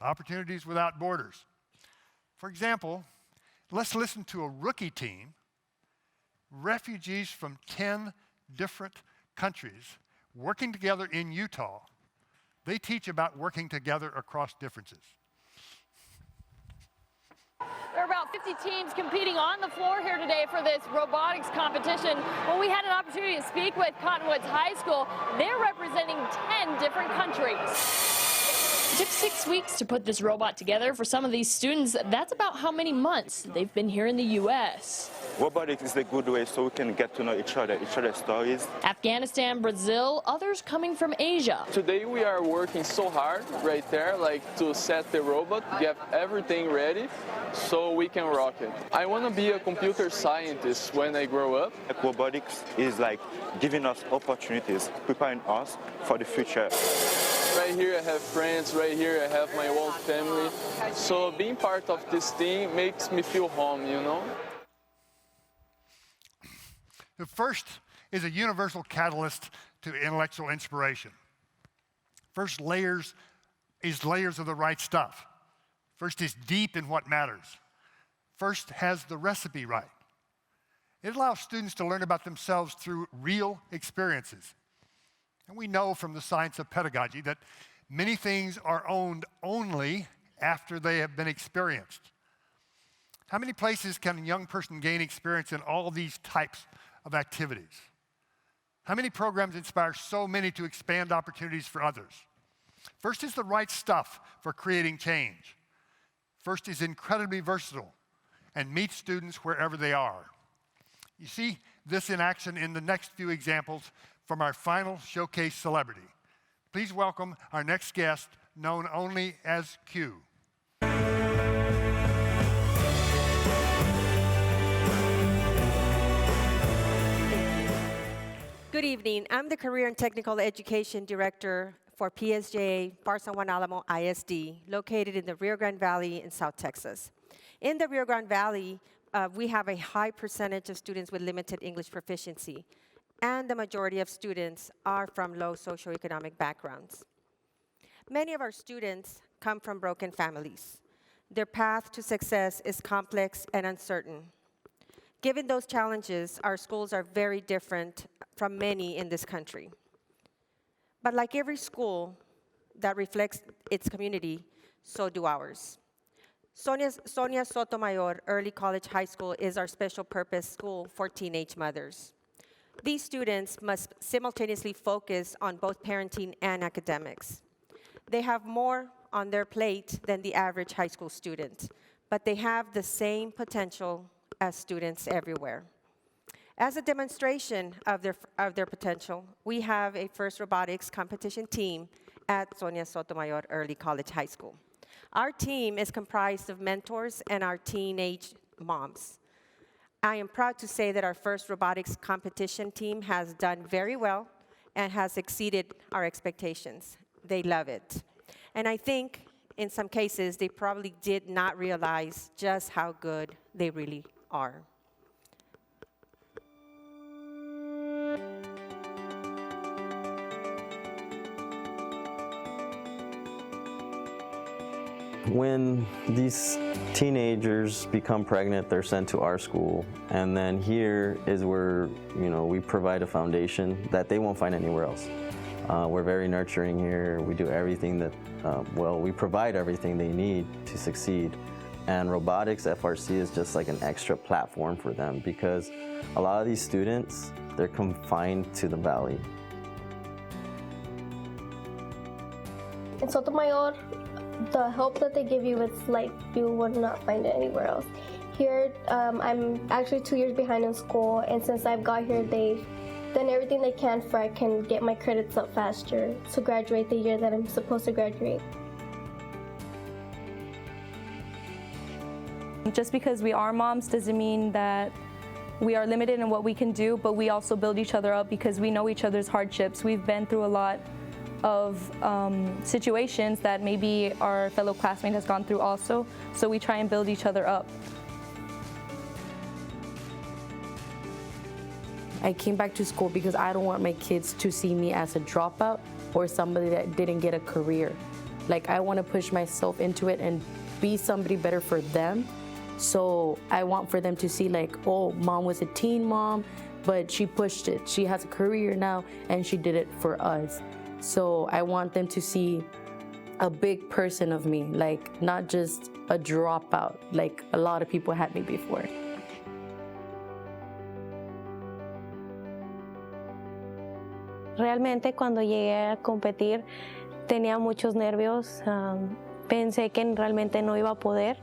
Speaker 17: Opportunities without borders. For example, let's listen to a rookie team, refugees from 10 different countries working together in Utah. They teach about working together across differences.
Speaker 25: There are about 50 teams competing on the floor here today for this robotics competition. When we had an opportunity to speak with Cottonwoods High School, they're representing 10 different countries. It took 6 weeks to put this robot together. For some of these students, that's about how many months they've been here in the U.S.
Speaker 26: Robotics is a good way so we can get to know each other's stories.
Speaker 25: Afghanistan, Brazil, others coming from Asia.
Speaker 27: Today we are working so hard right there, to set the robot, get everything ready so we can rock it. I want to be a computer scientist when I grow up.
Speaker 26: Robotics is giving us opportunities, preparing us for the future.
Speaker 27: Right here I have friends, right here I have my own family. So being part of this team makes me feel home, you know?
Speaker 17: The FIRST is a universal catalyst to intellectual inspiration. FIRST is layers of the right stuff. FIRST is deep in what matters. FIRST has the recipe right. It allows students to learn about themselves through real experiences. And we know from the science of pedagogy that many things are owned only after they have been experienced. How many places can a young person gain experience in all these types of activities? How many programs inspire so many to expand opportunities for others? FIRST is the right stuff for creating change. FIRST is incredibly versatile and meets students wherever they are. You see this in action in the next few examples from our final showcase celebrity. Please welcome our next guest, known only as Q.
Speaker 6: Good evening. I'm the Career and Technical Education Director for PSJA Bar Juan Alamo ISD, located in the Rio Grande Valley in South Texas. In the Rio Grande Valley, we have a high percentage of students with limited English proficiency, and the majority of students are from low socioeconomic backgrounds. Many of our students come from broken families. Their path to success is complex and uncertain. Given those challenges, our schools are very different from many in this country. But like every school that reflects its community, so do ours. Sonia Sotomayor Early College High School is our special purpose school for teenage mothers. These students must simultaneously focus on both parenting and academics. They have more on their plate than the average high school student, but they have the same potential as students everywhere. As a demonstration of their potential, we have a FIRST Robotics competition team at Sonia Sotomayor Early College High School. Our team is comprised of mentors and our teenage moms. I am proud to say that our FIRST Robotics competition team has done very well and has exceeded our expectations. They love it. And I think in some cases, they probably did not realize just how good they really are.
Speaker 7: When these teenagers become pregnant, they're sent to our school, and then here is where we provide a foundation that they won't find anywhere else. We're very nurturing here. We do everything that, we provide everything they need to succeed. And Robotics FRC is just like an extra platform for them because a lot of these students, they're confined to the valley.
Speaker 8: In Sotomayor, the help that they give you, it's like you would not find it anywhere else. Here, I'm actually 2 years behind in school, and since I've got here, they've done everything they can for I can get my credits up faster to graduate the year that I'm supposed to graduate.
Speaker 9: Just because we are moms doesn't mean that we are limited in what we can do, but we also build each other up because we know each other's hardships. We've been through a lot of situations that maybe our fellow classmate has gone through also, so we try and build each other up.
Speaker 11: I came back to school because I don't want my kids to see me as a dropout or somebody that didn't get a career. Like, I want to push myself into it and be somebody better for them. So I want for them to see like, oh, mom was a teen mom, but she pushed it. She has a career now and she did it for us. So I want them to see a big person of me, like not just a dropout, like a lot of people had me before.
Speaker 12: Realmente cuando llegué a competir tenía muchos nervios, pensé que realmente no iba a poder,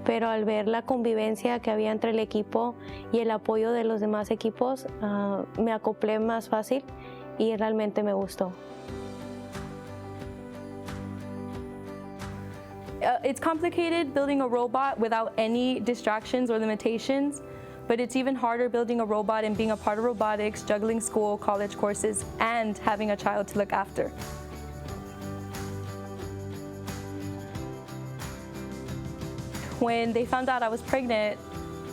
Speaker 12: pero al ver la convivencia que había entre el equipo y el apoyo de los demás equipos, me acoplé más fácil y realmente me gustó.
Speaker 9: It's complicated building a robot without any distractions or limitations, but it's even harder building a robot and being a part of robotics, juggling school, college courses, and having a child to look after. When they found out I was pregnant,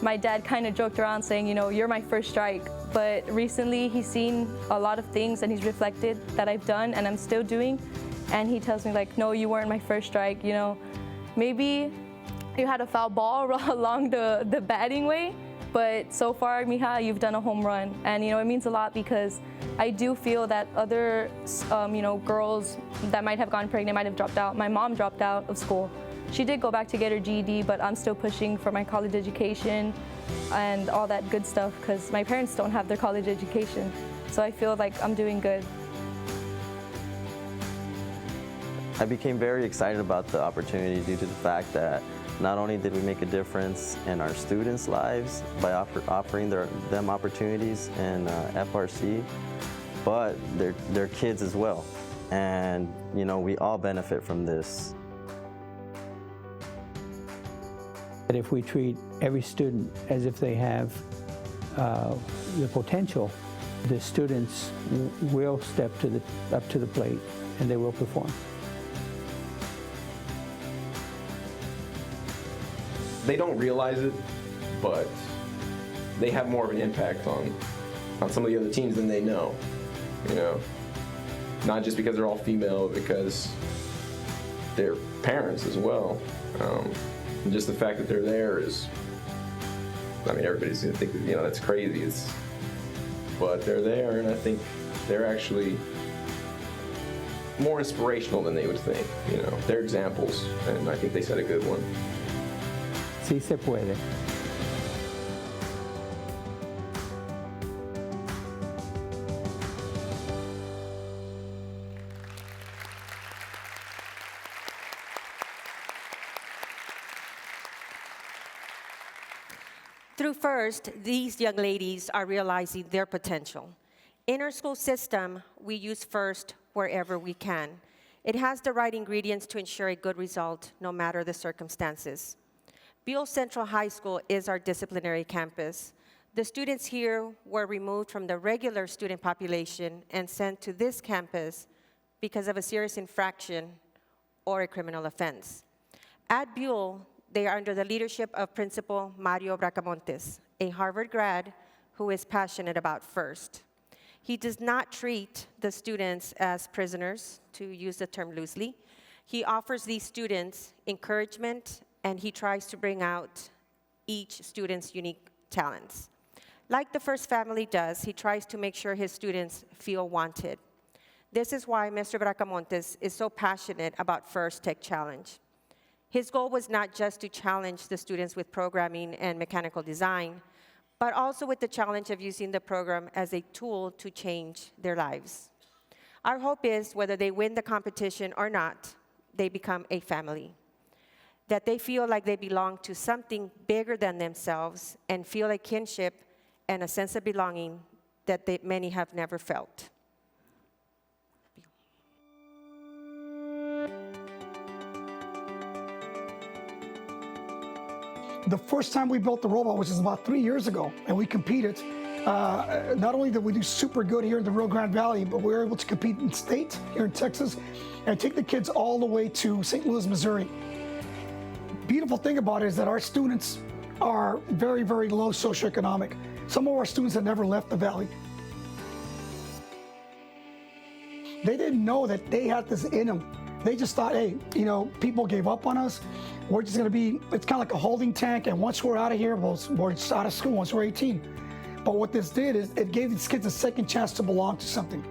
Speaker 9: my dad kind of joked around saying, you're my first strike. But recently he's seen a lot of things and he's reflected that I've done and I'm still doing. And he tells me like, no, you weren't my first strike. Maybe you had a foul ball along the batting way, but so far, mija, you've done a home run. And it means a lot because I do feel that other girls that might have gone pregnant might have dropped out. My mom dropped out of school. She did go back to get her GED, but I'm still pushing for my college education and all that good stuff because my parents don't have their college education. So I feel like I'm doing good.
Speaker 7: I became very excited about the opportunity due to the fact that not only did we make a difference in our students' lives by offering them opportunities in FRC, but their kids as well. and we all benefit from this.
Speaker 2: That if we treat every student as if they have the potential, the students will step up to the plate and they will perform.
Speaker 10: They don't realize it, but they have more of an impact on some of the other teams than they know, Not just because they're all female, because they're parents as well. And just the fact that they're there is, everybody's gonna think that, that's crazy. But they're there, and I think they're actually more inspirational than they would think. They're examples, and I think they set a good one.
Speaker 2: Sí se puede.
Speaker 6: Through FIRST, these young ladies are realizing their potential. In our school system, we use FIRST wherever we can. It has the right ingredients to ensure a good result, no matter the circumstances. Buell Central High School is our disciplinary campus. The students here were removed from the regular student population and sent to this campus because of a serious infraction or a criminal offense. At Buell, they are under the leadership of Principal Mario Bracamontes, a Harvard grad who is passionate about FIRST. He does not treat the students as prisoners, to use the term loosely. He offers these students encouragement, and he tries to bring out each student's unique talents. Like the FIRST family does, he tries to make sure his students feel wanted. This is why Mr. Bracamontes is so passionate about FIRST Tech Challenge. His goal was not just to challenge the students with programming and mechanical design, but also with the challenge of using the program as a tool to change their lives. Our hope is, whether they win the competition or not, they become a family, that they feel like they belong to something bigger than themselves and feel a kinship and a sense of belonging that many have never felt.
Speaker 13: The first time we built the robot, which is about 3 years ago, and we competed, not only did we do super good here in the Rio Grande Valley, but we were able to compete in state here in Texas and take the kids all the way to St. Louis, Missouri. Beautiful thing about it is that our students are very, very low socioeconomic. Some of our students have never left the valley. They didn't know that they had this in them. They just thought, hey, people gave up on us. We're just gonna be, it's kind of like a holding tank, and once we're out of here, we're just out of school once we're 18. But what this did is it gave these kids a second chance to belong to something.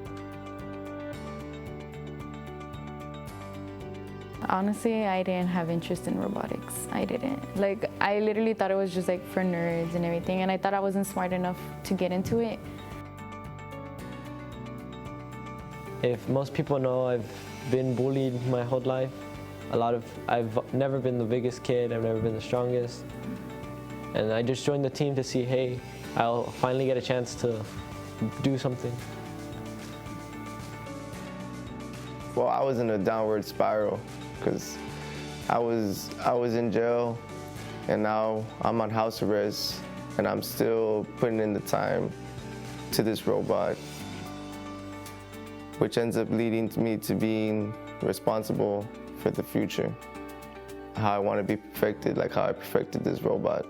Speaker 5: Honestly, I didn't have interest in robotics. I didn't. I literally thought it was just for nerds and everything, and I thought I wasn't smart enough to get into it.
Speaker 14: If most people know, I've been bullied my whole life. I've never been the biggest kid, I've never been the strongest. And I just joined the team to see, hey, I'll finally get a chance to do something.
Speaker 15: Well, I was in a downward spiral because I was in jail, and now I'm on house arrest, and I'm still putting in the time to this robot, which ends up leading me to being responsible for the future. How I want to be perfected, like how I perfected this robot.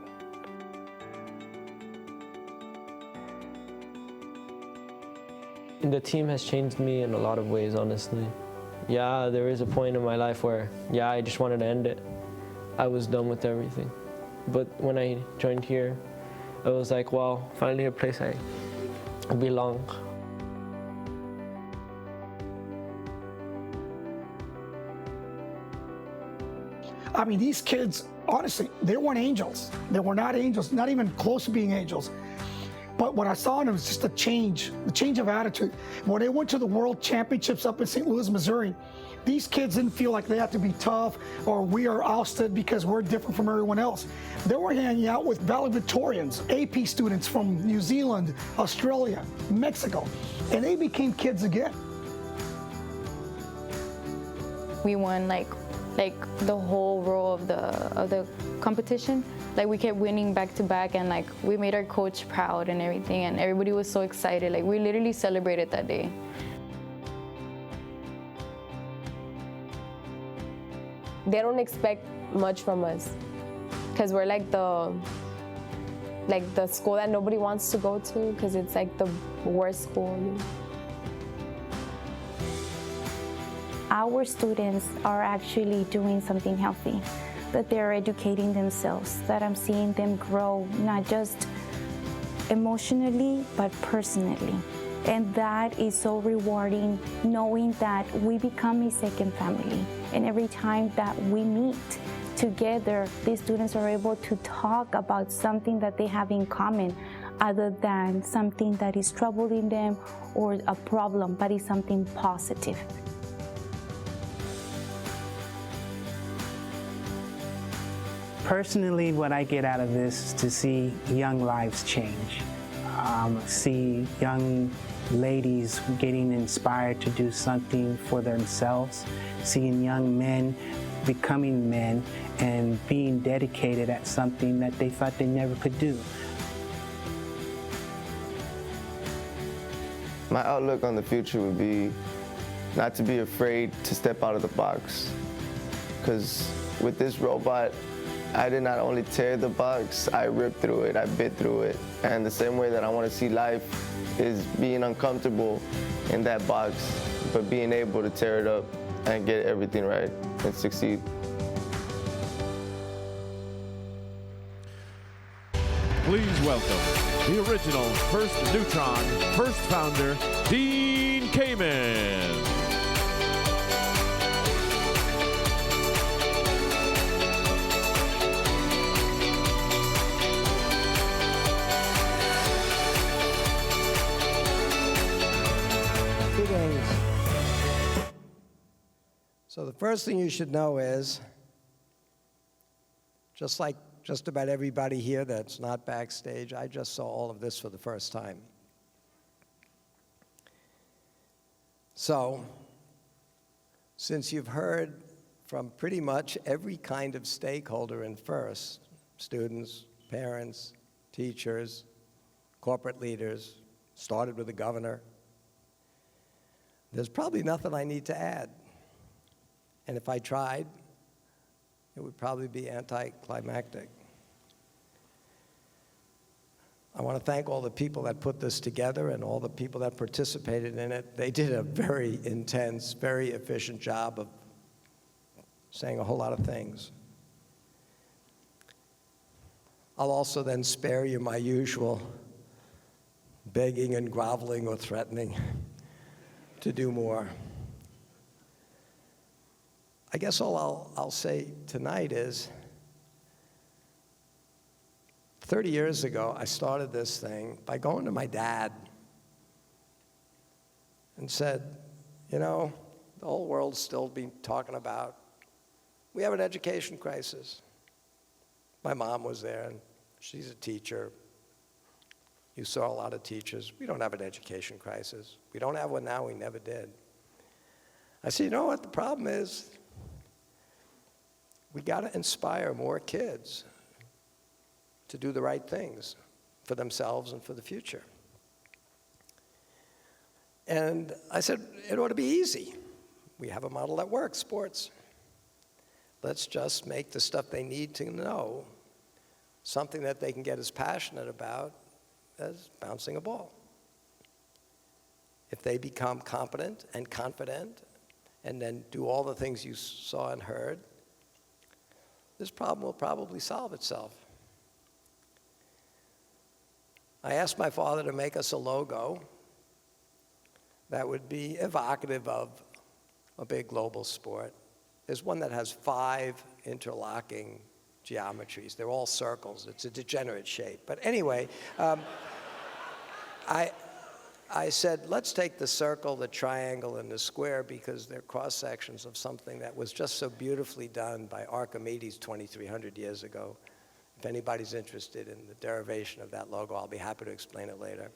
Speaker 14: The team has changed me in a lot of ways, honestly. Yeah, there is a point in my life where, I just wanted to end it. I was done with everything. But when I joined here, it was like, wow, finally a place I belong.
Speaker 13: I mean, these kids, honestly, they weren't angels. They were not angels, not even close to being angels. But what I saw in them was just a change of attitude. When they went to the World Championships up in St. Louis, Missouri, these kids didn't feel like they had to be tough or we are ousted because we're different from everyone else. They were hanging out with valedictorians, AP students from New Zealand, Australia, Mexico, and they became kids again.
Speaker 5: we won like the whole row of the competition. Like we kept winning back to back, and like we made our coach proud and everything, and everybody was so excited. Like we literally celebrated that day.
Speaker 1: They don't expect much from us because we're like the school that nobody wants to go to because it's like the worst school.
Speaker 16: Our students are actually doing something healthy, that they're educating themselves, that I'm seeing them grow, not just emotionally, but personally. And that is so rewarding, knowing that we become a second family. And every time that we meet together, these students are able to talk about something that they have in common, other than something that is troubling them or a problem, but is something positive.
Speaker 18: Personally, what I get out of this is to see young lives change. See young ladies getting inspired to do something for themselves, seeing young men becoming men and being dedicated at something that they thought they never could do.
Speaker 15: My outlook on the future would be not to be afraid to step out of the box. Because with this robot, I did not only tear the box, I ripped through it, I bit through it. And the same way that I want to see life is being uncomfortable in that box, but being able to tear it up and get everything right and succeed.
Speaker 19: Please welcome the original First Neutron, first founder, Dean Kamen.
Speaker 20: So the first thing you should know is, just like just about everybody here that's not backstage, I just saw all of this for the first time. So, since you've heard from pretty much every kind of stakeholder in FIRST, students, parents, teachers, corporate leaders, started with the governor, there's probably nothing I need to add. And if I tried, it would probably be anticlimactic. I want to thank all the people that put this together and all the people that participated in it. They did a very intense, very efficient job of saying a whole lot of things. I'll also then spare you my usual begging and groveling or threatening to do more. I guess all I'll say tonight is, 30 years ago, I started this thing by going to my dad and said, you know, the whole world's still been talking about, we have an education crisis. My mom was there, and she's a teacher. You saw a lot of teachers. We don't have an education crisis. We don't have one now, we never did. I said, you know what the problem is? We got to inspire more kids to do the right things for themselves and for the future. And I said, it ought to be easy. We have a model that works, sports. Let's just make the stuff they need to know something that they can get as passionate about as bouncing a ball. If they become competent and confident and then do all the things you saw and heard, this problem will probably solve itself. I asked my father to make us a logo that would be evocative of a big global sport. There's one that has 5 interlocking geometries. They're all circles. It's a degenerate shape. But anyway, I said, let's take the circle, the triangle, and the square because they're cross-sections of something that was just so beautifully done by Archimedes 2,300 years ago. If anybody's interested in the derivation of that logo, I'll be happy to explain it later.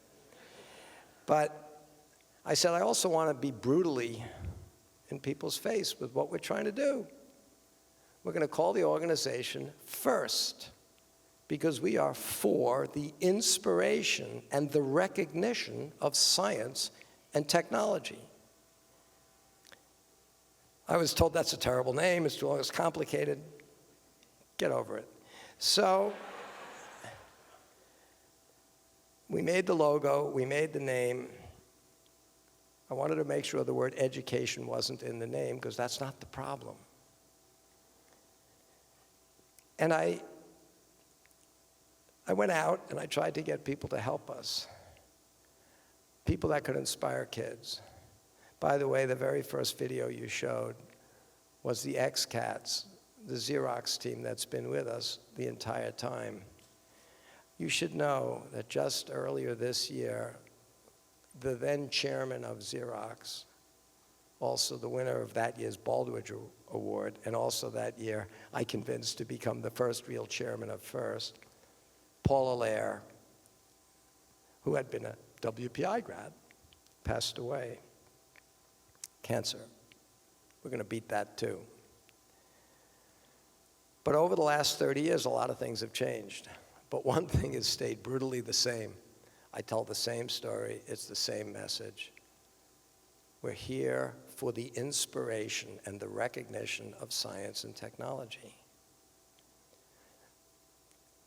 Speaker 20: But I said, I also want to be brutally in people's face with what we're trying to do. We're going to call the organization FIRST, because we are for the inspiration and the recognition of science and technology. I was told that's a terrible name, it's too long, it's complicated. Get over it. So we made the logo, we made the name. I wanted to make sure the word education wasn't in the name, because that's not the problem. And I went out and I tried to get people to help us, people that could inspire kids. By the way, the very first video you showed was the X-Cats, the Xerox team that's been with us the entire time. You should know that just earlier this year, the then chairman of Xerox, also the winner of that year's Baldrige Award, and also that year I convinced to become the first real chairman of FIRST, Paul Allaire, who had been a WPI grad, passed away. Cancer. We're going to beat that too. But over the last 30 years, a lot of things have changed. But one thing has stayed brutally the same. I tell the same story, it's the same message. We're here for the inspiration and the recognition of science and technology.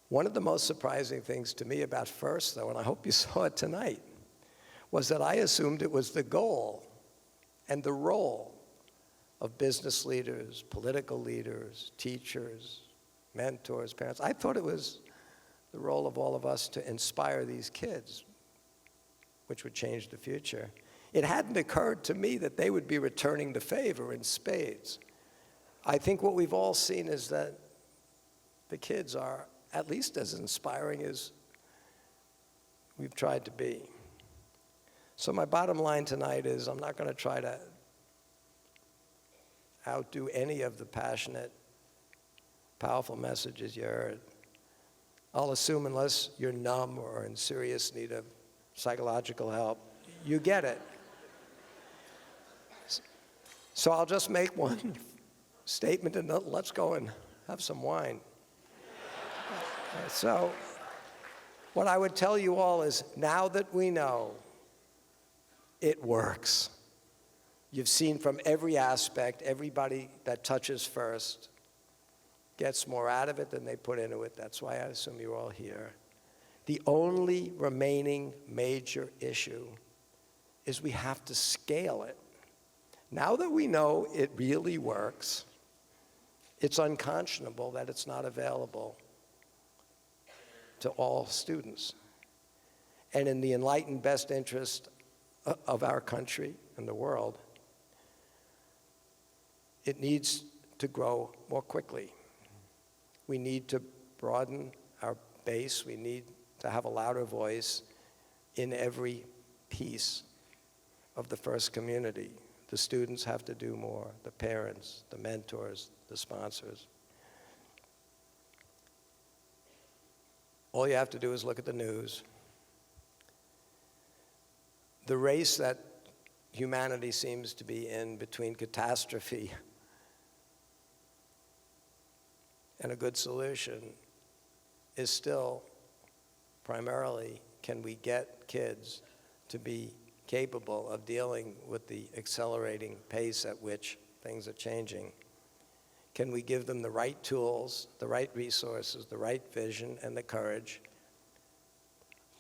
Speaker 20: One of the most surprising things to me about FIRST, though, and I hope you saw it tonight, was that I assumed it was the goal and the role of business leaders, political leaders, teachers, mentors, parents. I thought it was the role of all of us to inspire these kids, which would change the future. It hadn't occurred to me that they would be returning the favor in spades. I think what we've all seen is that the kids are at least as inspiring as we've tried to be. So my bottom line tonight is I'm not going to try to outdo any of the passionate, powerful messages you heard. I'll assume unless you're numb or in serious need of psychological help, you get it. So I'll just make one statement and let's go and have some wine. So what I would tell you all is, now that we know it works, you've seen from every aspect, everybody that touches FIRST gets more out of it than they put into it. That's why I assume you're all here. The only remaining major issue is we have to scale it. Now that we know it really works, it's unconscionable that it's not available to all students. And in the enlightened best interest of our country and the world, it needs to grow more quickly. We need to broaden our base. We need to have a louder voice in every piece of the FIRST community. The students have to do more, the parents, the mentors, the sponsors. All you have to do is look at the news. The race that humanity seems to be in between catastrophe and a good solution is still primarily, can we get kids to be capable of dealing with the accelerating pace at which things are changing? Can we give them the right tools, the right resources, the right vision, and the courage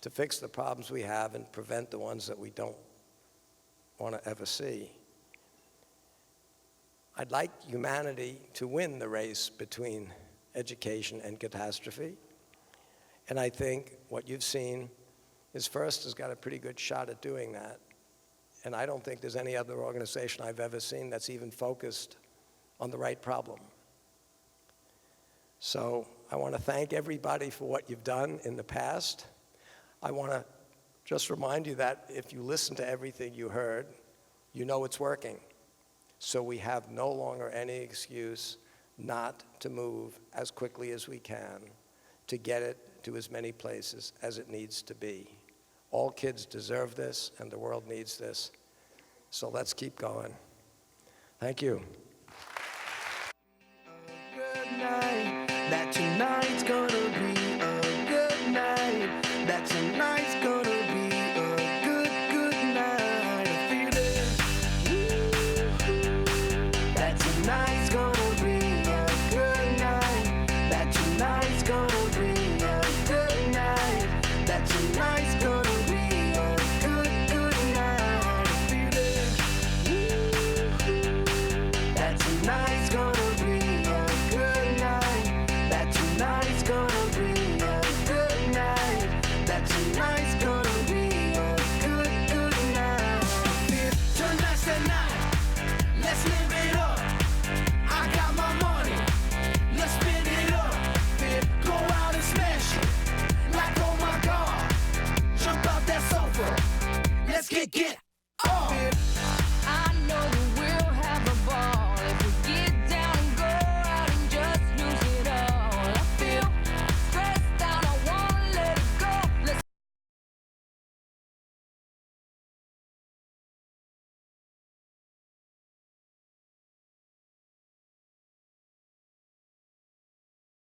Speaker 20: to fix the problems we have and prevent the ones that we don't want to ever see? I'd like humanity to win the race between education and catastrophe. And I think what you've seen is FIRST has got a pretty good shot at doing that. And I don't think there's any other organization I've ever seen that's even focused on the right problem. So I want to thank everybody for what you've done in the past. I want to just remind you that if you listen to everything you heard, you know it's working. So we have no longer any excuse not to move as quickly as we can to get it to as many places as it needs to be. All kids deserve this, and the world needs this. So let's keep going. Thank you.
Speaker 3: Good night.